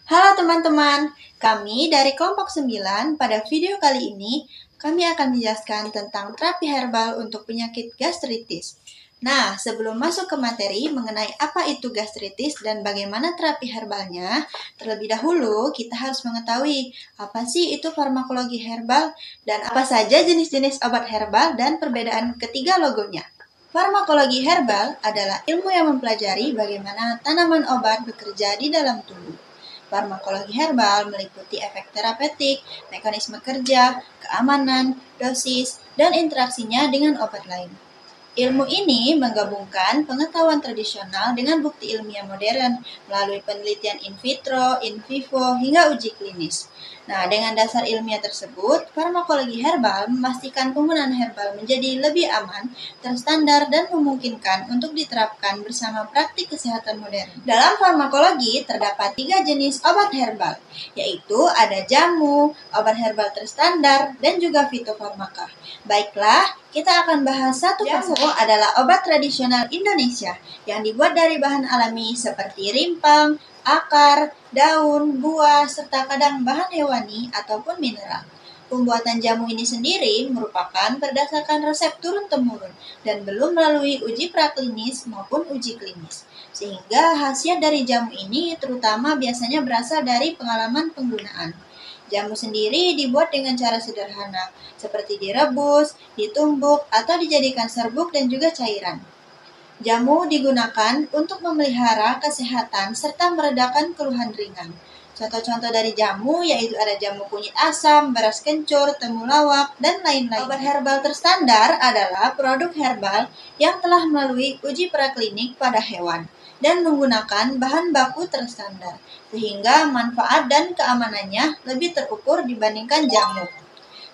Halo teman-teman, kami dari kelompok 9. Pada video kali ini, kami akan menjelaskan tentang terapi herbal untuk penyakit gastritis. Nah, sebelum masuk ke materi mengenai apa itu gastritis dan bagaimana terapi herbalnya, terlebih dahulu kita harus mengetahui apa sih itu farmakologi herbal dan apa saja jenis-jenis obat herbal dan perbedaan ketiga logonya. Farmakologi herbal adalah ilmu yang mempelajari bagaimana tanaman obat bekerja di dalam tubuh. Farmakologi herbal meliputi efek terapeutik, mekanisme kerja, keamanan, dosis, dan interaksinya dengan obat lain. Ilmu ini menggabungkan pengetahuan tradisional dengan bukti ilmiah modern melalui penelitian in vitro, in vivo, hingga uji klinis. Nah, dengan dasar ilmiah tersebut, farmakologi herbal memastikan penggunaan herbal menjadi lebih aman, terstandar, dan memungkinkan untuk diterapkan bersama praktik kesehatan modern. Dalam farmakologi, terdapat 3 jenis obat herbal, yaitu ada jamu, obat herbal terstandar, dan juga fitofarmaka. Baiklah, kita akan bahas satu persatu. Jamu adalah obat tradisional Indonesia yang dibuat dari bahan alami seperti rimpang, akar, daun, buah, serta kadang bahan hewani ataupun mineral. Pembuatan jamu ini sendiri merupakan berdasarkan resep turun-temurun dan belum melalui uji praklinis maupun uji klinis. Sehingga khasiat dari jamu ini terutama biasanya berasal dari pengalaman penggunaan. Jamu sendiri dibuat dengan cara sederhana, seperti direbus, ditumbuk, atau dijadikan serbuk dan juga cairan. Jamu digunakan untuk memelihara kesehatan serta meredakan keluhan ringan. Contoh-contoh dari jamu yaitu ada jamu kunyit asam, beras kencur, temulawak, dan lain-lain. Obat herbal terstandar adalah produk herbal yang telah melalui uji praklinik pada hewan dan menggunakan bahan baku terstandar, sehingga manfaat dan keamanannya lebih terukur dibandingkan jamu.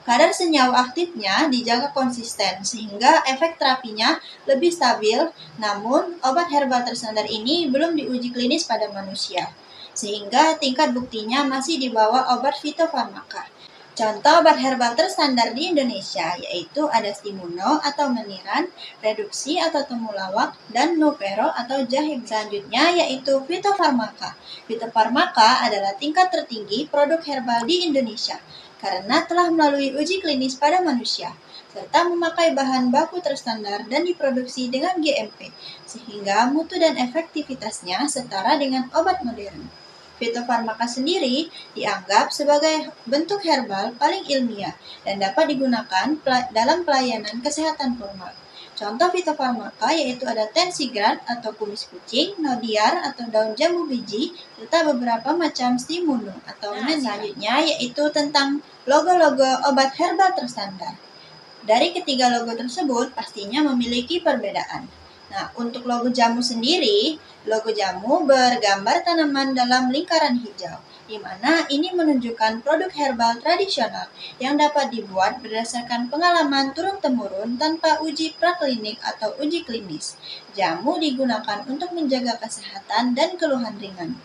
Kadar senyawa aktifnya dijaga konsisten sehingga efek terapinya lebih stabil, namun obat herbal terstandar ini belum diuji klinis pada manusia, sehingga tingkat buktinya masih di bawah obat fitofarmaka. Contoh obat herbal terstandar di Indonesia yaitu ada Stimuno atau meniran, reduksi atau temulawak, dan Nupero atau jahe. Selanjutnya yaitu fitofarmaka. Fitofarmaka adalah tingkat tertinggi produk herbal di Indonesia karena telah melalui uji klinis pada manusia, serta memakai bahan baku terstandar dan diproduksi dengan GMP, sehingga mutu dan efektivitasnya setara dengan obat modern. Fitofarmaka sendiri dianggap sebagai bentuk herbal paling ilmiah dan dapat digunakan dalam pelayanan kesehatan formal. Contoh fitofarmaka yaitu ada tensigrad atau kumis kucing, nodiar atau daun jambu biji, serta beberapa macam stimuno atau selanjutnya yaitu tentang logo-logo obat herbal terstandar. Dari ketiga logo tersebut pastinya memiliki perbedaan. Nah, untuk logo jamu sendiri, logo jamu bergambar tanaman dalam lingkaran hijau, di mana ini menunjukkan produk herbal tradisional yang dapat dibuat berdasarkan pengalaman turun-temurun tanpa uji praklinik atau uji klinis. Jamu digunakan untuk menjaga kesehatan dan keluhan ringan.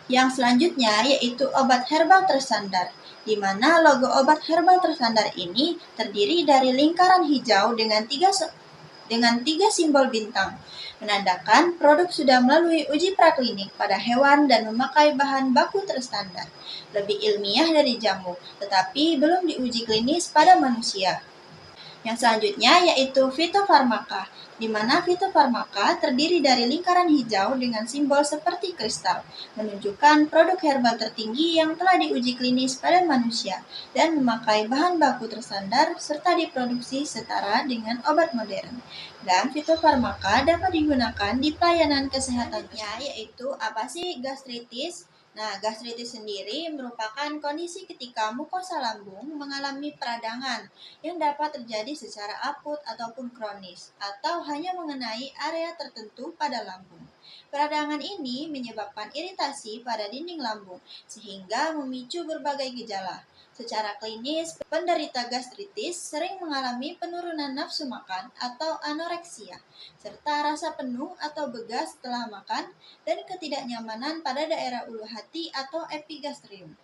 Yang selanjutnya yaitu obat herbal terstandar, di mana logo obat herbal terstandar ini terdiri dari lingkaran hijau dengan tiga simbol bintang, menandakan produk sudah melalui uji praklinik pada hewan dan memakai bahan baku terstandar, lebih ilmiah dari jamu, tetapi belum diuji klinis pada manusia. Yang selanjutnya yaitu fitofarmaka, di mana fitofarmaka terdiri dari lingkaran hijau dengan simbol seperti kristal, menunjukkan produk herbal tertinggi yang telah diuji klinis pada manusia dan memakai bahan baku terstandar serta diproduksi setara dengan obat modern. Dan fitofarmaka dapat digunakan di pelayanan kesehatannya, yaitu apa sih gastritis? Nah, gastritis sendiri merupakan kondisi ketika mukosa lambung mengalami peradangan yang dapat terjadi secara akut ataupun kronis, atau hanya mengenai area tertentu pada lambung. Peradangan ini menyebabkan iritasi pada dinding lambung, sehingga memicu berbagai gejala. Secara klinis, penderita gastritis sering mengalami penurunan nafsu makan atau anoreksia, serta rasa penuh atau begas setelah makan, dan ketidaknyamanan pada daerah ulu hati atau epigastrium.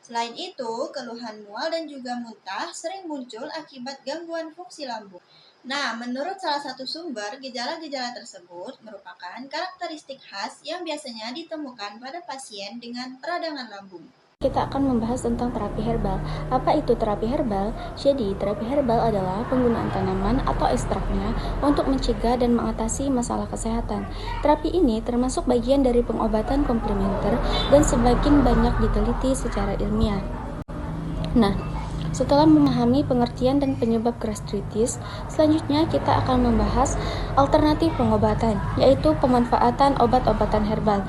Selain itu, keluhan mual dan juga muntah sering muncul akibat gangguan fungsi lambung. Nah, menurut salah satu sumber, gejala-gejala tersebut merupakan karakteristik khas yang biasanya ditemukan pada pasien dengan peradangan lambung. Kita akan membahas tentang terapi herbal. Apa itu terapi herbal? Jadi, terapi herbal adalah penggunaan tanaman atau ekstraknya untuk mencegah dan mengatasi masalah kesehatan. Terapi ini termasuk bagian dari pengobatan komplementer dan semakin banyak diteliti secara ilmiah. Nah, setelah memahami pengertian dan penyebab gastritis, selanjutnya kita akan membahas alternatif pengobatan, yaitu pemanfaatan obat-obatan herbal.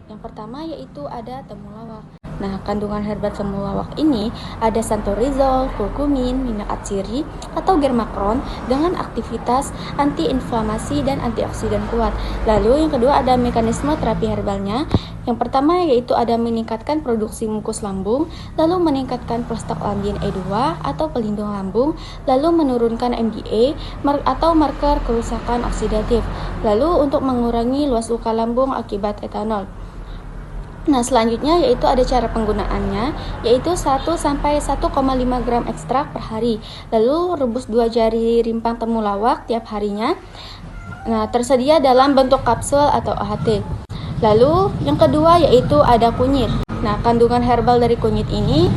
Yang pertama yaitu ada temulawak. Nah, kandungan herbal temulawak ini ada santorizol, kurkumin, minyak atsiri, atau germakron dengan aktivitas antiinflamasi dan antioksidan kuat. Lalu yang kedua ada mekanisme terapi herbalnya. Yang pertama yaitu ada meningkatkan produksi mukus lambung, lalu meningkatkan prostaglandin E2 atau pelindung lambung, lalu menurunkan MDA atau marker kerusakan oksidatif, lalu untuk mengurangi luas luka lambung akibat etanol. Nah, selanjutnya yaitu ada cara penggunaannya, yaitu 1-1,5 gram ekstrak per hari. Lalu rebus 2 jari rimpang temulawak tiap harinya. Nah, tersedia dalam bentuk kapsul atau AHT. Lalu yang kedua yaitu ada kunyit. Nah, kandungan herbal dari kunyit ini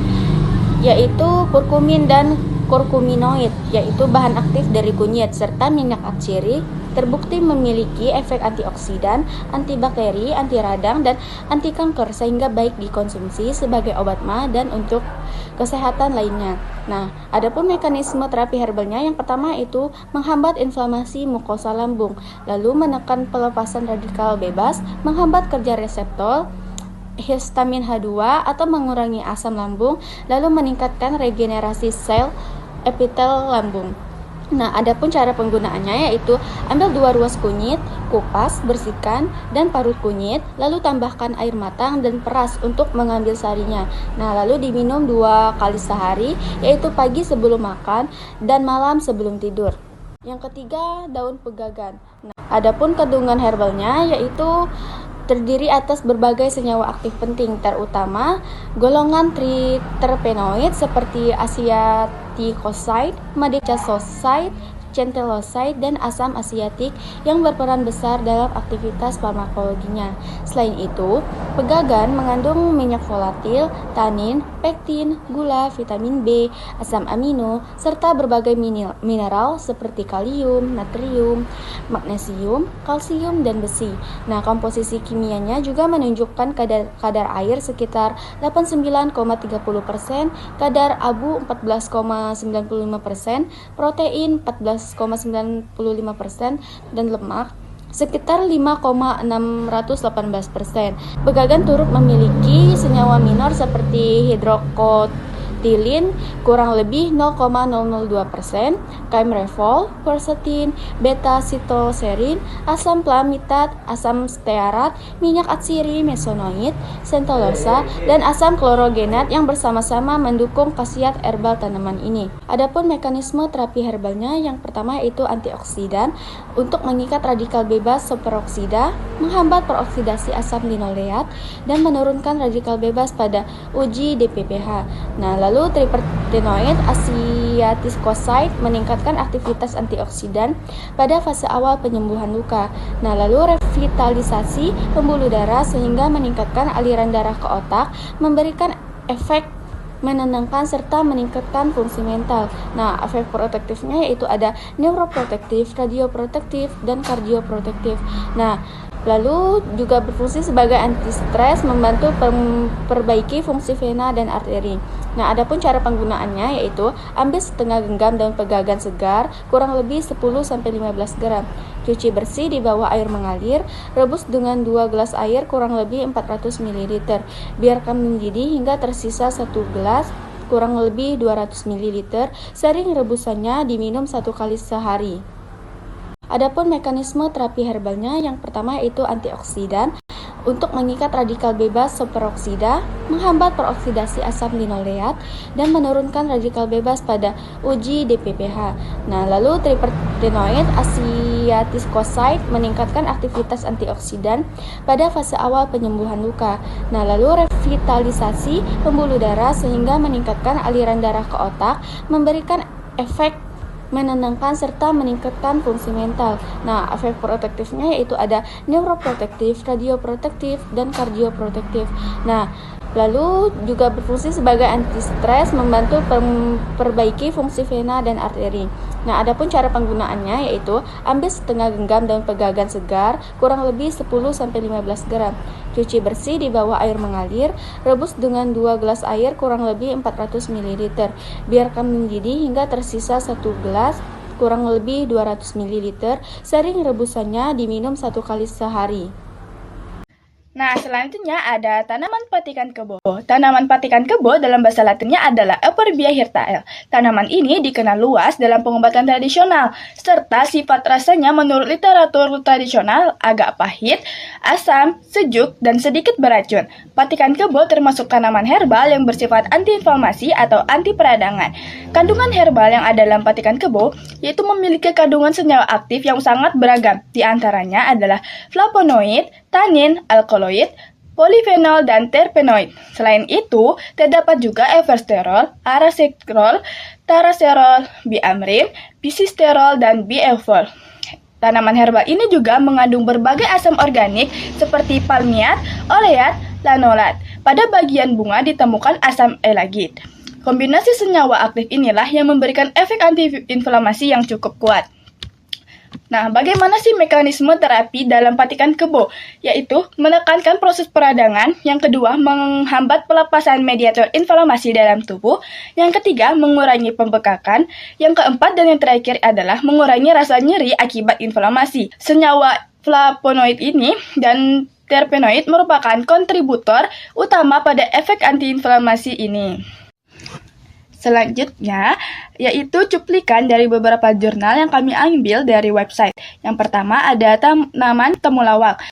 yaitu kurkumin dan kurkuminoid, yaitu bahan aktif dari kunyit, serta minyak atsiri terbukti memiliki efek antioksidan, antibakteri, anti radang, dan anti kanker sehingga baik dikonsumsi sebagai obat ma dan untuk kesehatan lainnya. Nah, adapun mekanisme terapi herbalnya yang pertama itu menghambat inflamasi mukosa lambung, lalu menekan pelepasan radikal bebas, menghambat kerja reseptor histamin H2 atau mengurangi asam lambung, lalu meningkatkan regenerasi sel epitel lambung. Nah, adapun cara penggunaannya yaitu ambil 2 ruas kunyit, kupas, bersihkan, dan parut kunyit, lalu tambahkan air matang dan peras untuk mengambil sarinya. Nah, lalu diminum 2 kali sehari, yaitu pagi sebelum makan dan malam sebelum tidur. Yang ketiga, daun pegagan. Nah, adapun kandungan herbalnya yaitu terdiri atas berbagai senyawa aktif penting, terutama golongan triterpenoid seperti asiaticoside, madecasoside, centeloside, dan asam asiatik yang berperan besar dalam aktivitas farmakologinya. Selain itu, pegagan mengandung minyak volatil, tanin, pektin, gula, vitamin B, asam amino, serta berbagai mineral seperti kalium, natrium, magnesium, kalsium, dan besi. Nah, komposisi kimianya juga menunjukkan kadar air sekitar 89,30%, kadar abu 14,95%, protein 14,95%, dan lemak sekitar 5,618%. Pegagan turut memiliki senyawa minor seperti hidrokotilin kurang lebih 0,002%, kaimrevol, quercetin, beta-sitoserin, asam plamitat, asam stearat, minyak atsiri, mesonoid, sentolosa, dan asam klorogenat yang bersama-sama mendukung khasiat herbal tanaman ini. Adapun mekanisme terapi herbalnya yang pertama yaitu antioksidan untuk mengikat radikal bebas superoksida, menghambat peroksidasi asam linoleat, dan menurunkan radikal bebas pada uji DPPH. Nah, lalu triterpenoid asiaticoside meningkatkan aktivitas antioksidan pada fase awal penyembuhan luka. Nah, lalu revitalisasi pembuluh darah sehingga meningkatkan aliran darah ke otak, memberikan efek menenangkan serta meningkatkan fungsi mental. Nah, efek protektifnya yaitu ada neuroprotektif, radioprotektif, dan kardioprotektif. Nah, lalu juga berfungsi sebagai anti stres, membantu memperbaiki fungsi vena dan arteri. Nah, adapun cara penggunaannya yaitu ambil setengah genggam daun pegagan segar, kurang lebih 10-15 gram. Cuci bersih di bawah air mengalir, rebus dengan 2 gelas air kurang lebih 400 ml. Biarkan mendidih hingga tersisa 1 gelas kurang lebih 200 ml. Sering rebusannya diminum 1 kali sehari. Adapun mekanisme terapi herbalnya yang pertama yaitu antioksidan untuk mengikat radikal bebas superoksida, menghambat peroksidasi asam linoleat, dan menurunkan radikal bebas pada uji DPPH. Nah, lalu triterpenoid asiaticoside meningkatkan aktivitas antioksidan pada fase awal penyembuhan luka. Nah, lalu revitalisasi pembuluh darah sehingga meningkatkan aliran darah ke otak, memberikan efek menenangkan serta meningkatkan fungsi mental. Nah, efek protektifnya yaitu ada neuroprotektif, radioprotektif, dan kardioprotektif. Nah, lalu juga berfungsi sebagai anti-stres, membantu memperbaiki fungsi vena dan arteri. Nah, adapun cara penggunaannya yaitu ambil setengah genggam daun pegagan segar, kurang lebih 10-15 gram. Cuci bersih di bawah air mengalir, rebus dengan 2 gelas air kurang lebih 400 ml. Biarkan mendidih hingga tersisa 1 gelas kurang lebih 200 ml. Sering rebusannya diminum 1 kali sehari. Nah, selanjutnya ada tanaman patikan kebo. Tanaman patikan kebo dalam bahasa Latinnya adalah Euphorbia hirtae. Tanaman ini dikenal luas dalam pengobatan tradisional, serta sifat rasanya menurut literatur tradisional agak pahit, asam, sejuk, dan sedikit beracun. Patikan kebo termasuk tanaman herbal yang bersifat antiinflamasi atau anti peradangan. Kandungan herbal yang ada dalam patikan kebo yaitu memiliki kandungan senyawa aktif yang sangat beragam. Di antaranya adalah flavonoid, tanin, alkaloid, polifenol, dan terpenoid. Selain itu, terdapat juga eversterol, aracetrol, taracerol, biamrin, bisisterol, dan bievol. Tanaman herbal ini juga mengandung berbagai asam organik seperti palmiat, oleat, lanolat. Pada bagian bunga ditemukan asam elagit. Kombinasi senyawa aktif inilah yang memberikan efek antiinflamasi yang cukup kuat. Nah, bagaimana sih mekanisme terapi dalam patikan kebo? Yaitu menekankan proses peradangan, yang kedua menghambat pelepasan mediator inflamasi dalam tubuh, yang ketiga mengurangi pembekakan, yang keempat dan yang terakhir adalah mengurangi rasa nyeri akibat inflamasi. Senyawa flavonoid ini dan terpenoid merupakan kontributor utama pada efek antiinflamasi ini. Selanjutnya, yaitu cuplikan dari beberapa jurnal yang kami ambil dari website. Yang pertama ada tanaman temulawak.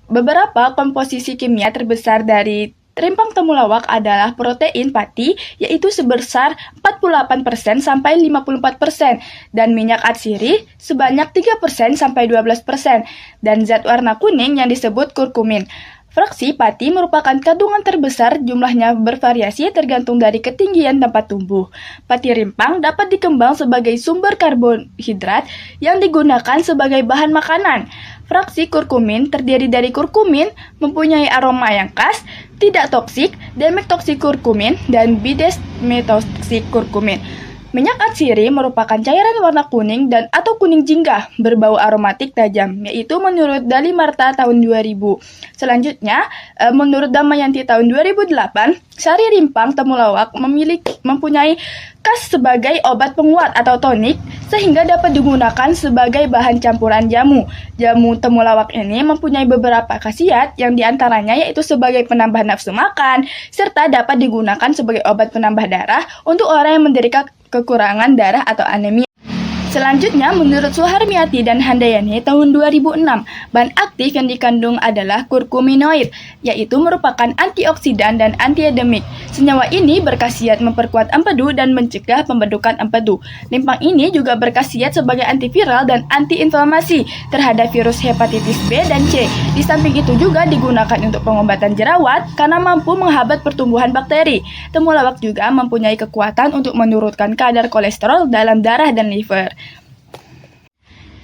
Beberapa komposisi kimia terbesar dari rimpang temulawak adalah protein pati, yaitu sebesar 48% sampai 54%, dan minyak atsiri sebanyak 3% sampai 12%, dan zat warna kuning yang disebut kurkumin. Fraksi pati merupakan kandungan terbesar, jumlahnya bervariasi tergantung dari ketinggian tempat tumbuh. Pati rimpang dapat dikembang sebagai sumber karbohidrat yang digunakan sebagai bahan makanan. Fraksi kurkumin terdiri dari kurkumin, mempunyai aroma yang khas, tidak toksik, demetoksik kurkumin, dan bidesmetoksik kurkumin. Minyak atsiri merupakan cairan warna kuning dan atau kuning jingga berbau aromatik tajam, yaitu menurut Dali Marta tahun 2000. Selanjutnya, menurut Damayanti tahun 2008, sari rimpang temulawak mempunyai khas sebagai obat penguat atau tonik, sehingga dapat digunakan sebagai bahan campuran jamu. Jamu temulawak ini mempunyai beberapa khasiat, yang diantaranya yaitu sebagai penambah nafsu makan, serta dapat digunakan sebagai obat penambah darah untuk orang yang menderita kekurangan darah atau anemia. Selanjutnya, menurut Suharmiati dan Handayani tahun 2006, bahan aktif yang dikandung adalah kurkuminoid, yaitu merupakan antioksidan dan antiedemik. Senyawa ini berkhasiat memperkuat empedu dan mencegah pembentukan empedu. Rimpang ini juga berkhasiat sebagai antiviral dan antiinflamasi terhadap virus hepatitis B dan C. Di samping itu juga digunakan untuk pengobatan jerawat karena mampu menghambat pertumbuhan bakteri. Temulawak juga mempunyai kekuatan untuk menurunkan kadar kolesterol dalam darah dan liver.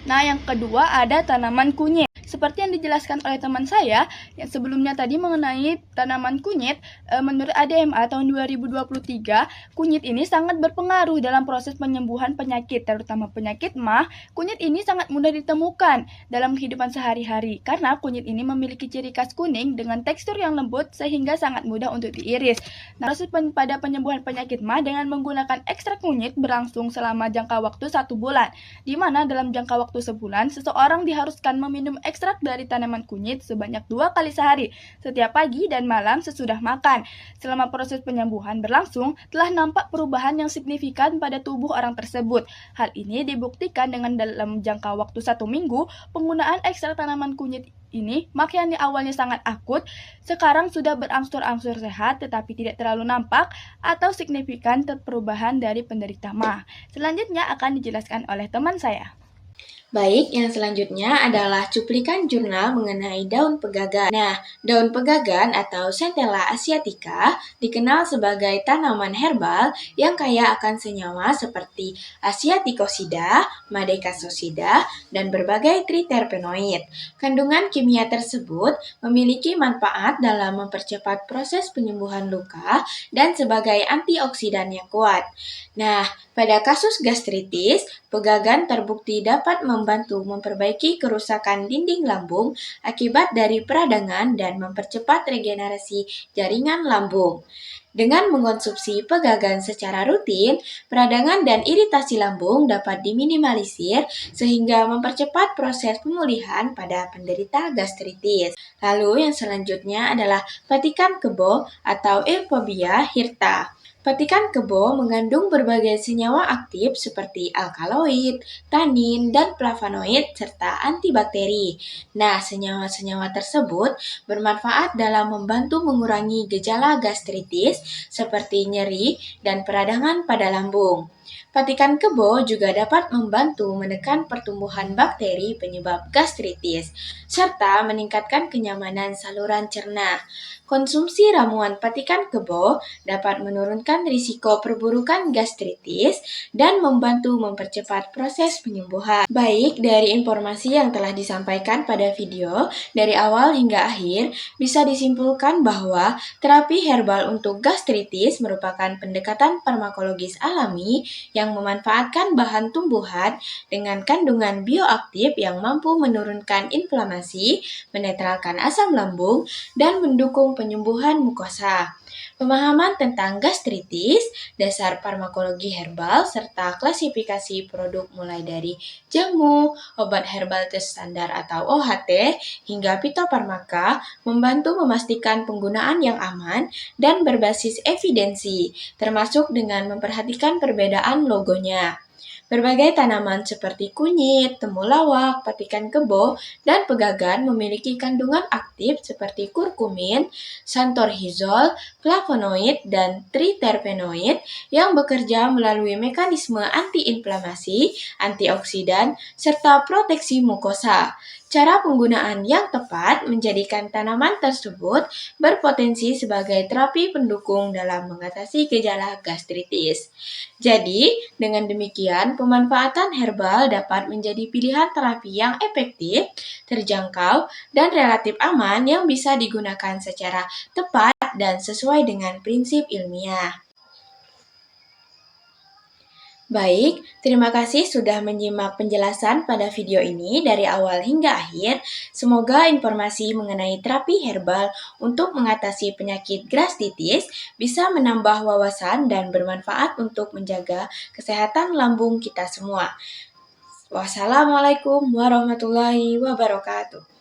Nah, yang kedua ada tanaman kunyit. Seperti yang dijelaskan oleh teman saya yang sebelumnya tadi mengenai tanaman kunyit, menurut ADMA tahun 2023, kunyit ini sangat berpengaruh dalam proses penyembuhan penyakit, terutama penyakit MAH. Kunyit ini sangat mudah ditemukan dalam kehidupan sehari-hari karena kunyit ini memiliki ciri khas kuning dengan tekstur yang lembut sehingga sangat mudah untuk diiris. Nah, proses pada penyembuhan penyakit MAH dengan menggunakan ekstrak kunyit berlangsung selama jangka waktu 1 bulan, di mana dalam jangka waktu sebulan, seseorang diharuskan meminum ekstrak dari tanaman kunyit sebanyak 2 kali sehari, setiap pagi dan malam sesudah makan. Selama proses penyembuhan berlangsung, telah nampak perubahan yang signifikan pada tubuh orang tersebut. Hal ini dibuktikan dengan dalam jangka waktu 1 minggu, penggunaan ekstrak tanaman kunyit ini, yang awalnya sangat akut, sekarang sudah berangsur-angsur sehat tetapi tidak terlalu nampak atau signifikan perubahan dari penderita MAH. Selanjutnya akan dijelaskan oleh teman saya. Baik, yang selanjutnya adalah cuplikan jurnal mengenai daun pegagan. Nah, daun pegagan atau Centella asiatica dikenal sebagai tanaman herbal yang kaya akan senyawa seperti asiaticosida, madecasosida, dan berbagai triterpenoid. Kandungan kimia tersebut memiliki manfaat dalam mempercepat proses penyembuhan luka dan sebagai antioksidan yang kuat. Nah, pada kasus gastritis, pegagan terbukti dapat membantu memperbaiki kerusakan dinding lambung akibat dari peradangan dan mempercepat regenerasi jaringan lambung. Dengan mengonsumsi pegagan secara rutin, peradangan dan iritasi lambung dapat diminimalisir sehingga mempercepat proses pemulihan pada penderita gastritis. Lalu yang selanjutnya adalah petikan kebo atau Euphorbia hirta. Petikan kebo mengandung berbagai senyawa aktif seperti alkaloid, tanin, dan flavonoid, serta antibakteri. Nah, senyawa-senyawa tersebut bermanfaat dalam membantu mengurangi gejala gastritis seperti nyeri dan peradangan pada lambung. Petikan kebo juga dapat membantu menekan pertumbuhan bakteri penyebab gastritis, serta meningkatkan kenyamanan saluran cerna. Konsumsi ramuan petikan kebo dapat menurunkan risiko perburukan gastritis dan membantu mempercepat proses penyembuhan. Baik, dari informasi yang telah disampaikan pada video, dari awal hingga akhir, bisa disimpulkan bahwa terapi herbal untuk gastritis merupakan pendekatan farmakologis alami yang memanfaatkan bahan tumbuhan dengan kandungan bioaktif yang mampu menurunkan inflamasi, menetralkan asam lambung, dan mendukung penyembuhan mukosa. Pemahaman tentang gastritis, dasar farmakologi herbal, serta klasifikasi produk mulai dari jamu, obat herbal tes standar atau OHT, hingga fitofarmaka membantu memastikan penggunaan yang aman dan berbasis evidensi, termasuk dengan memperhatikan perbedaan logonya. Berbagai tanaman seperti kunyit, temulawak, petikan kebo, dan pegagan memiliki kandungan aktif seperti kurkumin, santorizol, flavonoid, dan triterpenoid yang bekerja melalui mekanisme antiinflamasi, antioksidan, serta proteksi mukosa. Cara penggunaan yang tepat menjadikan tanaman tersebut berpotensi sebagai terapi pendukung dalam mengatasi gejala gastritis. Jadi, dengan demikian, pemanfaatan herbal dapat menjadi pilihan terapi yang efektif, terjangkau, dan relatif aman yang bisa digunakan secara tepat dan sesuai dengan prinsip ilmiah. Baik, terima kasih sudah menyimak penjelasan pada video ini dari awal hingga akhir. Semoga informasi mengenai terapi herbal untuk mengatasi penyakit gastritis bisa menambah wawasan dan bermanfaat untuk menjaga kesehatan lambung kita semua. Wassalamualaikum warahmatullahi wabarakatuh.